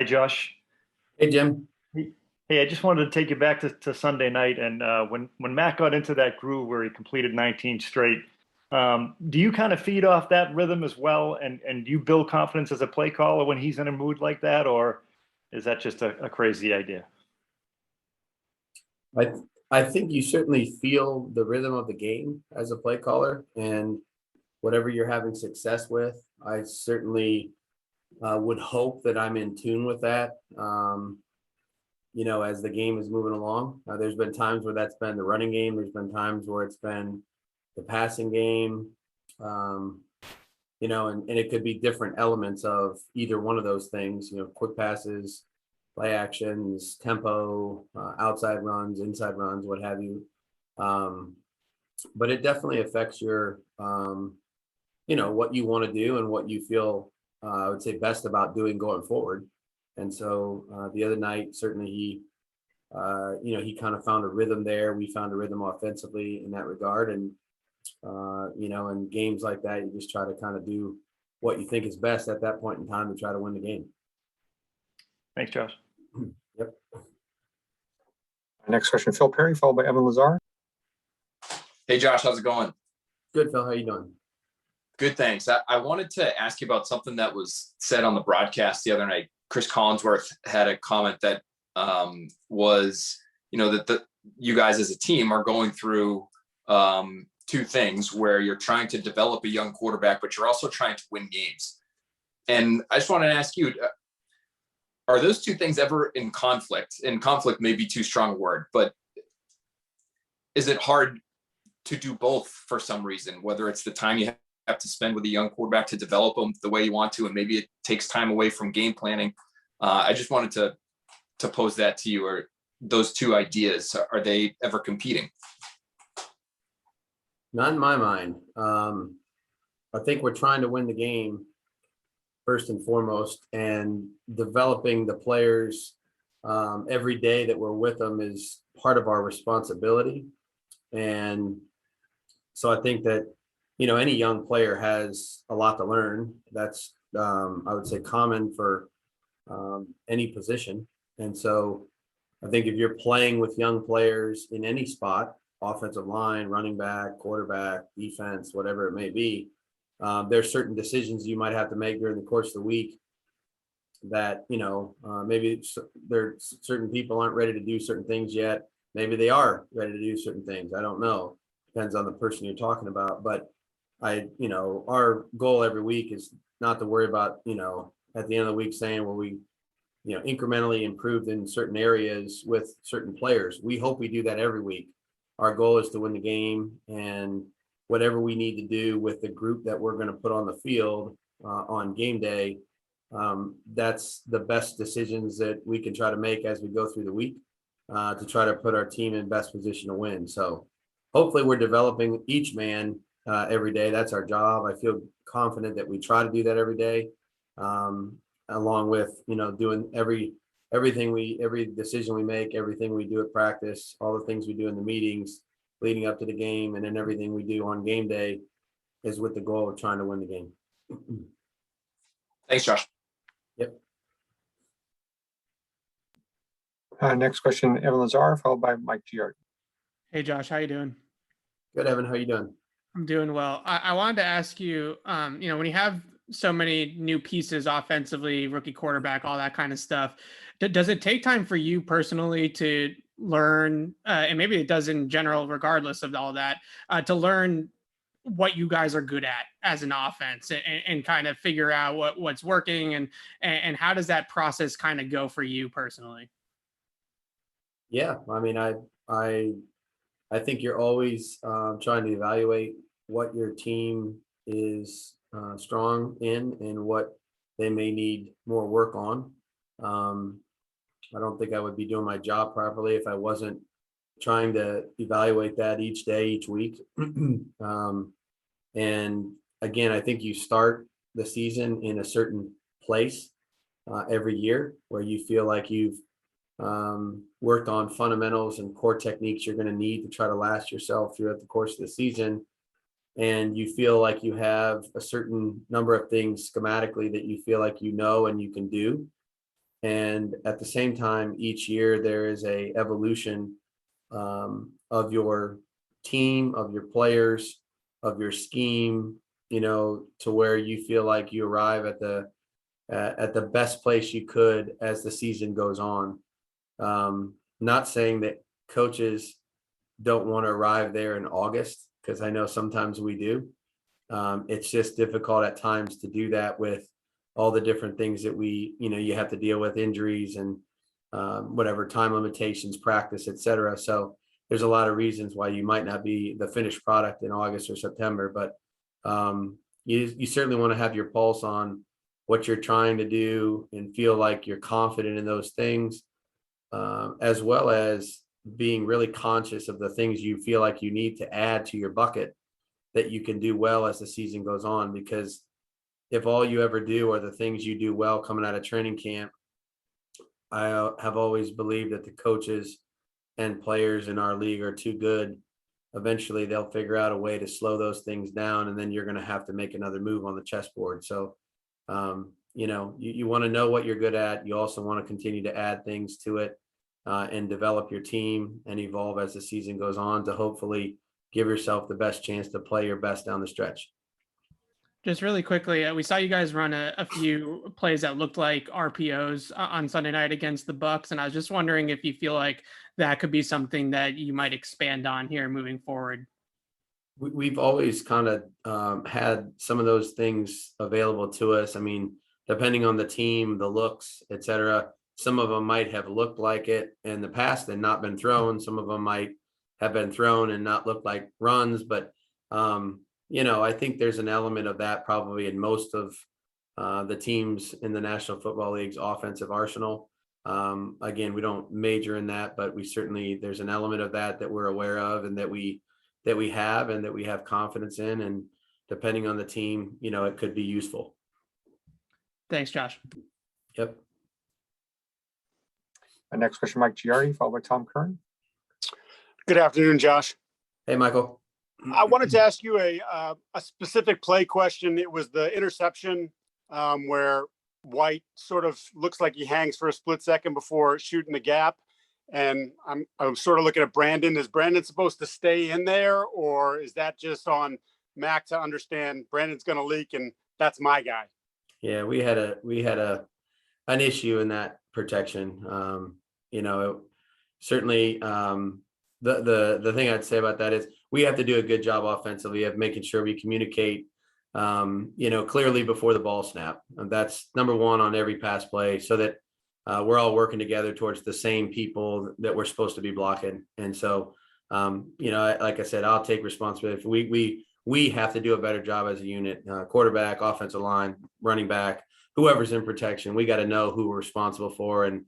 Hi, Josh. Hey, Jim. Hey, hey, I just wanted to take you back to Sunday night, and when Matt got into that groove where he completed 19 straight, do you kind of feed off that rhythm as well, and do you build confidence as a play caller when he's in a mood like that, or is that just a crazy idea? I I think you certainly feel the rhythm of the game as a play caller, and whatever you're having success with, I certainly would hope that I'm in tune with that. As the game is moving along, there's been times where that's been the running game. There's been times where it's been the passing game. Um, and it could be different elements of either one of those things. Quick passes, play actions, tempo, outside runs, inside runs, what have you. Um, but it definitely affects your, what you want to do and what you feel, I would say, best about doing going forward. And so the other night, certainly he kind of found a rhythm there. We found a rhythm offensively in that regard. And, in games like that, you just try to kind of do what you think is best at that point in time to try to win the game. Thanks, Josh. Yep. Next question, Phil Perry, followed by Evan Lazar. Hey, Josh, how's it going? Good, Phil. How you doing? Good, thanks. I wanted to ask you about something that was said on the broadcast the other night. Chris Collinsworth had a comment that was, that you guys as a team are going through two things where you're trying to develop a young quarterback, but you're also trying to win games. And I just wanted to ask you, are those two things ever in conflict? And conflict may be too strong a word, but is it hard to do both for some reason, whether it's the time you have to spend with a young quarterback to develop them the way you want to, and maybe it takes time away from game planning? I just wanted to pose that to you. Or those two ideas, are they ever competing? Not in my mind. I think we're trying to win the game first and foremost, and developing the players every day that we're with them is part of our responsibility. And so I think that, any young player has a lot to learn. That's, I would say, common for any position. And so I think if you're playing with young players in any spot, offensive line, running back, quarterback, defense, whatever it may be, there's certain decisions you might have to make during the course of the week that, maybe there's certain people aren't ready to do certain things yet. Maybe they are ready to do certain things. I don't know. Depends on the person you're talking about. But our goal every week is not to worry about, at the end of the week saying, well, we, incrementally improved in certain areas with certain players. We hope we do that every week. Our goal is to win the game, and whatever we need to do with the group that we're going to put on the field on game day, that's the best decisions that we can try to make as we go through the week to try to put our team in best position to win. So hopefully we're developing each man every day. That's our job. I feel confident that we try to do that every day, along with, doing every decision we make, everything we do at practice, all the things we do in the meetings leading up to the game, and then everything we do on game day is with the goal of trying to win the game. Thanks, Josh. Yep. Next question, Evan Lazar, followed by Mike Giardi. Hey, Josh, how you doing? Good, Evan. How you doing? I'm doing well. I wanted to ask you, when you have so many new pieces offensively, rookie quarterback, all that kind of stuff, does it take time for you personally to learn, and maybe it does in general, regardless of all that, to learn what you guys are good at as an offense and kind of figure out what's working and how does that process kind of go for you personally? Yeah, I mean, I think you're always trying to evaluate what your team is strong in and what they may need more work on. I don't think I would be doing my job properly if I wasn't trying to evaluate that each day, each week. And again, I think you start the season in a certain place every year where you feel like you've worked on fundamentals and core techniques you're going to need to try to last yourself throughout the course of the season. And you feel like you have a certain number of things schematically that you feel like and you can do. And at the same time, each year there is a evolution of your team, of your players, of your scheme, to where you feel like you arrive at the best place you could as the season goes on. Not saying that coaches don't want to arrive there in August, because I know sometimes we do. It's just difficult at times to do that with all the different things that you have to deal with, injuries and whatever, time limitations, practice, etc. So there's a lot of reasons why you might not be the finished product in August or September, but you certainly want to have your pulse on what you're trying to do and feel like you're confident in those things, as well as being really conscious of the things you feel like you need to add to your bucket that you can do well as the season goes on. Because if all you ever do are the things you do well coming out of training camp, I have always believed that the coaches and players in our league are too good. Eventually they'll figure out a way to slow those things down, and then you're going to have to make another move on the chessboard. So, you want to know what you're good at. You also want to continue to add things to it and develop your team and evolve as the season goes on to hopefully give yourself the best chance to play your best down the stretch. Just really quickly, we saw you guys run a few plays that looked like RPOs on Sunday night against the Bucs, and I was just wondering if you feel like that could be something that you might expand on here moving forward. We've always kind of had some of those things available to us. I mean, depending on the team, the looks, etc. Some of them might have looked like it in the past and not been thrown. Some of them might have been thrown and not look like runs, but I think there's an element of that probably in most of the teams in the National Football League's offensive arsenal. Again, we don't major in that, but there's an element of that we're aware of and that we have and that we have confidence in. And depending on the team, it could be useful. Thanks, Josh. Yep. Our next question, Mike Giardi, followed by Tom Curran. Good afternoon, Josh. Hey, Michael. I wanted to ask you a specific play question. It was the interception where White sort of looks like he hangs for a split second before shooting the gap. And I'm sort of looking at Brandon. Is Brandon supposed to stay in there, or is that just on Mac to understand Brandon's going to leak and that's my guy? Yeah, we had an issue in that protection. Certainly the thing I'd say about that is we have to do a good job offensively of making sure we communicate, clearly before the ball snap. And that's number one on every pass play, so that we're all working together towards the same people that we're supposed to be blocking. And so, like I said, I'll take responsibility. We have to do a better job as a unit, quarterback, offensive line, running back, whoever's in protection. We got to know who we're responsible for and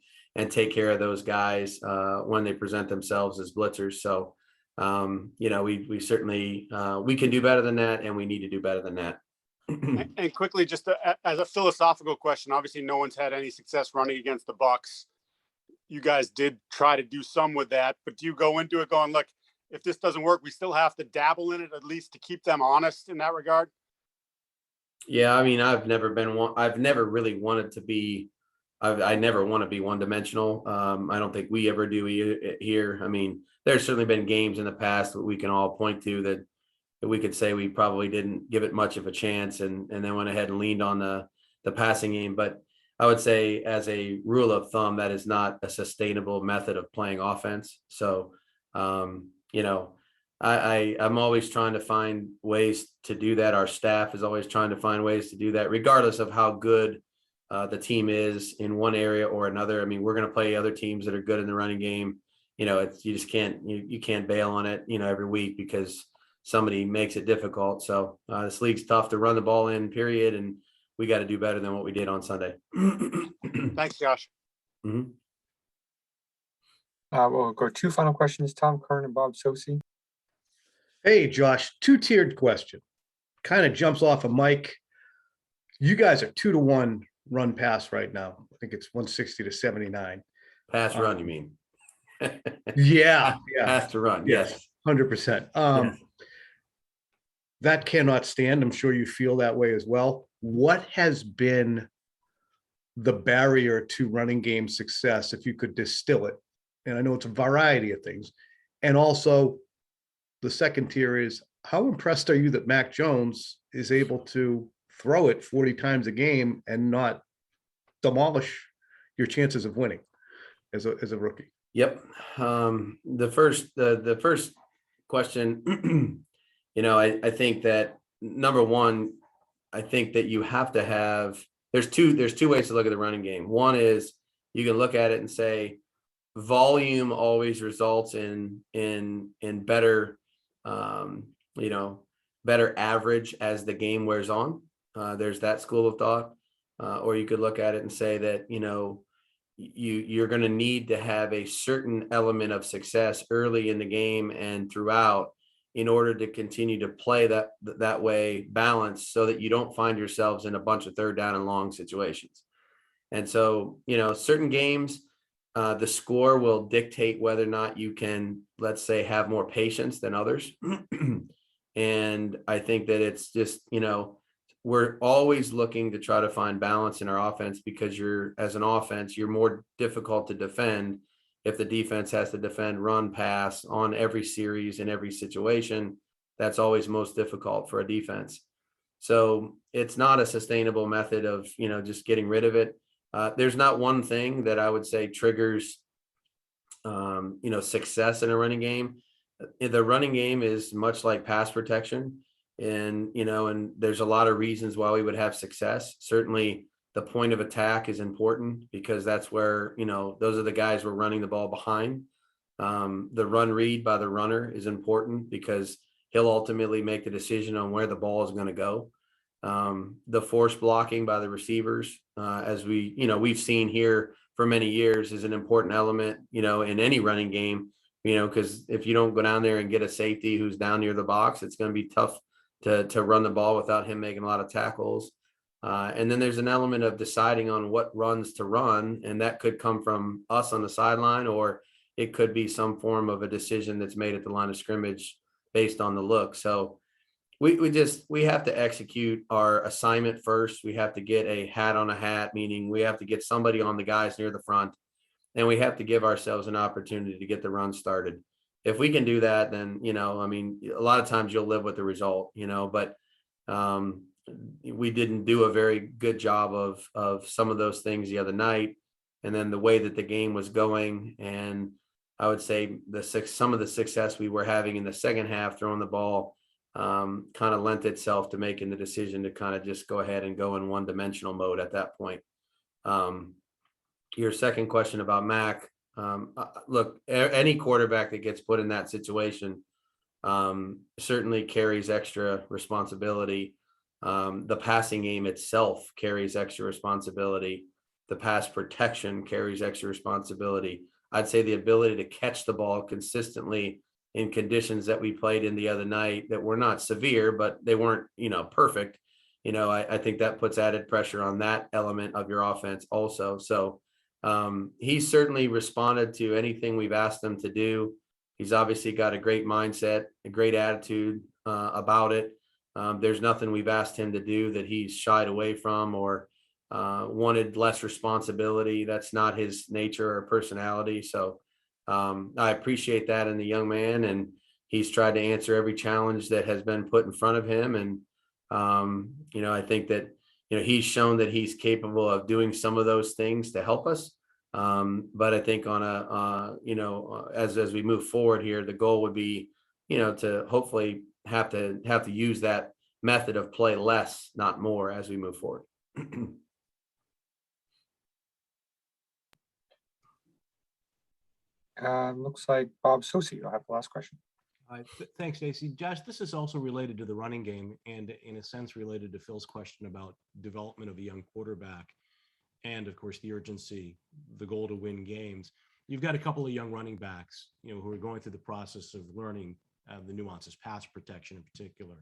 take care of those guys when they present themselves as blitzers. So, we certainly we can do better than that, and we need to do better than that. And quickly, just as a philosophical question, obviously no one's had any success running against the Bucs. You guys did try to do some with that, but do you go into it going, look, if this doesn't work, we still have to dabble in it at least to keep them honest in that regard? Yeah, I mean, I've never really wanted to be. I never want to be one-dimensional. I don't think we ever do here. I mean, there's certainly been games in the past that we can all point to that we could say we probably didn't give it much of a chance and then went ahead and leaned on the passing game. But I would say, as a rule of thumb, that is not a sustainable method of playing offense. So, I'm always trying to find ways to do that. Our staff is always trying to find ways to do that, regardless of how good the team is in one area or another. I mean, we're going to play other teams that are good in the running game. You just can't, you can't bail on it, every week because somebody makes it difficult. So this league's tough to run the ball in, period. And we got to do better than what we did on Sunday. Thanks, Josh. Mm-hmm. We'll go two final questions, Tom Curran and Bob Sosi. Hey, Josh, two-tiered question. Kind of jumps off of Mike. You guys are 2-1 run pass right now. I think it's 160 to 79. Pass run, you mean? Yeah. Pass to run. Yes. 100%. Yes. That cannot stand. I'm sure you feel that way as well. What has been the barrier to running game success, if you could distill it. And I know it's a variety of things. And also, the second tier is, how impressed are you that Mac Jones is able to throw it 40 times a game and not demolish your chances of winning as a rookie? Yep. The first question, I think that number one, I think that you have to have, there's two ways to look at the running game. One is you can look at it and say volume always results in better, better average as the game wears on. There's that school of thought. Or you could look at it and say that, you're going to need to have a certain element of success early in the game and throughout in order to continue to play that way balanced, so that you don't find yourselves in a bunch of third down and long situations. And so, certain games, the score will dictate whether or not you can, let's say, have more patience than others. And I think that it's just, we're always looking to try to find balance in our offense, because as an offense, you're more difficult to defend if the defense has to defend run, pass on every series in every situation. That's always most difficult for a defense. So it's not a sustainable method of, just getting rid of it. There's not one thing that I would say triggers, success in a running game. The running game is much like pass protection. And there's a lot of reasons why we would have success. Certainly the point of attack is important, because that's where, those are the guys we're running the ball behind. The run read by the runner is important, because he'll ultimately make the decision on where the ball is going to go. The force blocking by the receivers, as we've seen here for many years, is an important element, in any running game, because if you don't go down there and get a safety who's down near the box, it's going to be tough to run the ball without him making a lot of tackles. And then there's an element of deciding on what runs to run, and that could come from us on the sideline, or it could be some form of a decision that's made at the line of scrimmage based on the look. So we have to execute our assignment first. We have to get a hat on a hat, meaning we have to get somebody on the guys near the front, and we have to give ourselves an opportunity to get the run started. If we can do that, then, a lot of times you'll live with the result, but we didn't do a very good job of some of those things the other night. And then the way that the game was going, and I would say some of the success we were having in the second half throwing the ball kind of lent itself to making the decision to kind of just go ahead and go in one-dimensional mode at that point. Your second question about Mac, look, any quarterback that gets put in that situation certainly carries extra responsibility. The passing game itself carries extra responsibility. The pass protection carries extra responsibility. I'd say the ability to catch the ball consistently in conditions that we played in the other night that were not severe, but they weren't, perfect. I think that puts added pressure on that element of your offense also. So he's certainly responded to anything we've asked him to do. He's obviously got a great mindset, a great attitude about it. There's nothing we've asked him to do that he's shied away from or wanted less responsibility. That's not his nature or personality. So I appreciate that in the young man, and he's tried to answer every challenge that has been put in front of him. And, I think that, he's shown that he's capable of doing some of those things to help us. But I think on as we move forward here, the goal would be, to hopefully have to use that method of play less, not more, as we move forward. Looks like Bob Sosi, you'll have the last question. Thanks, Stacey. Josh, this is also related to the running game and in a sense related to Phil's question about development of a young quarterback and, of course, the urgency, the goal to win games. You've got a couple of young running backs, who are going through the process of learning the nuances, pass protection in particular,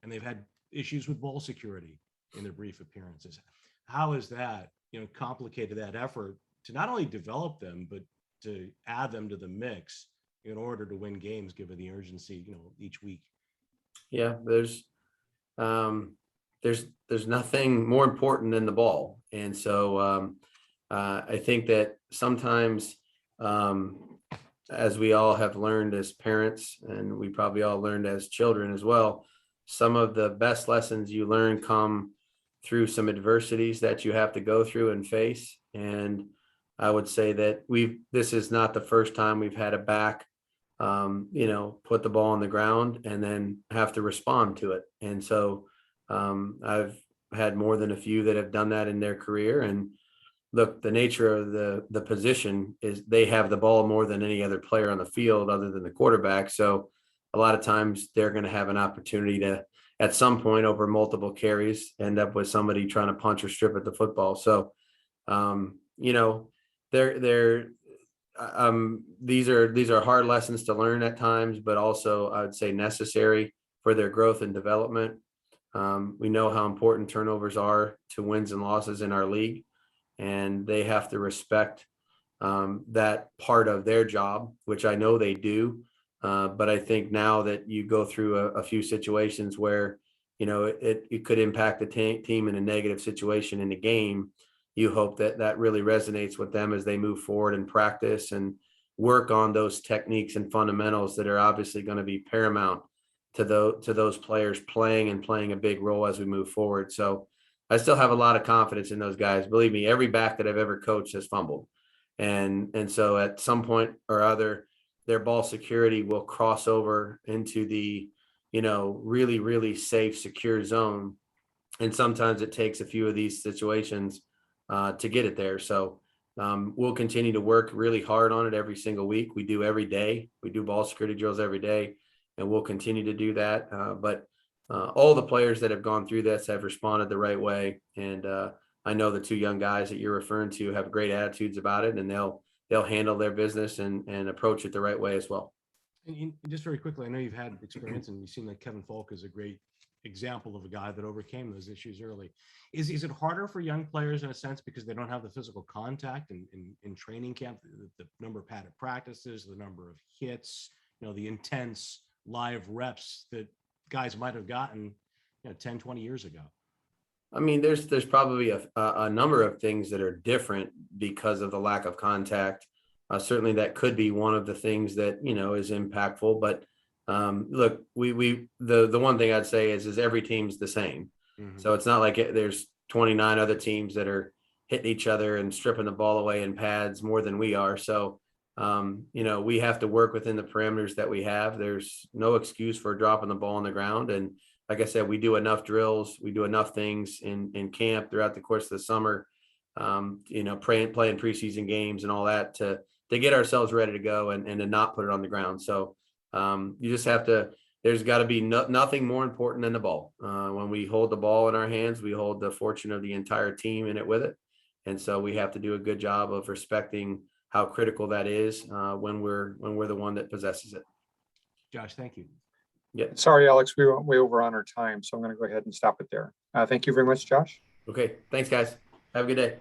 and they've had issues with ball security in their brief appearances. How has that, complicated that effort to not only develop them, but to add them to the mix in order to win games, given the urgency, each week? Yeah, there's there's nothing more important than the ball. And so I think that sometimes, as we all have learned as parents, and we probably all learned as children as well, some of the best lessons you learn come through some adversities that you have to go through and face. And I would say that this is not the first time we've had a back, put the ball on the ground and then have to respond to it. And so I've had more than a few that have done that in their career. And look, the nature of the position is they have the ball more than any other player on the field other than the quarterback. So a lot of times they're going to have an opportunity to, at some point over multiple carries, end up with somebody trying to punch or strip at the football. So, these are hard lessons to learn at times, but also I would say necessary for their growth and development. We know how important turnovers are to wins and losses in our league, and they have to respect that part of their job, which I know they do. But I think now that you go through a few situations where, it could impact the team in a negative situation in the game, you hope that really resonates with them as they move forward and practice and work on those techniques and fundamentals that are obviously going to be paramount to those players playing a big role as we move forward. So I still have a lot of confidence in those guys. Believe me, every back that I've ever coached has fumbled. And so at some point or other, their ball security will cross over into the, really, really safe, secure zone. And sometimes it takes a few of these situations to get it there. So we'll continue to work really hard on it every single week. We do every day. We do ball security drills every day, and we'll continue to do that. But all the players that have gone through this have responded the right way. And I know the two young guys that you're referring to have great attitudes about it, and they'll handle their business and approach it the right way as well. And just very quickly, I know you've had experience and you've seen that Kevin Falk is a great example of a guy that overcame those issues early. Is it harder for young players in a sense because they don't have the physical contact in training camp, the number of padded practices, the number of hits, the intense live reps that guys might have gotten 10, 20 years ago? I mean, there's probably a number of things that are different because of the lack of contact. Certainly that could be one of the things that, is impactful, but look, the one thing I'd say is every team's the same. Mm-hmm. So it's not like there's 29 other teams that are hitting each other and stripping the ball away in pads more than we are. So, we have to work within the parameters that we have. There's no excuse for dropping the ball on the ground. And like I said, we do enough drills, we do enough things in camp throughout the course of the summer, playing preseason games and all that to get ourselves ready to go and to not put it on the ground. So you just have to, there's got to be nothing more important than the ball. When we hold the ball in our hands, we hold the fortune of the entire team in it with it. And so we have to do a good job of respecting how critical that is when we're the one that possesses it. Josh, thank you. Yeah. Sorry, Alex, we went way over on our time, so I'm going to go ahead and stop it there. Thank you very much, Josh. Okay. Thanks, guys. Have a good day.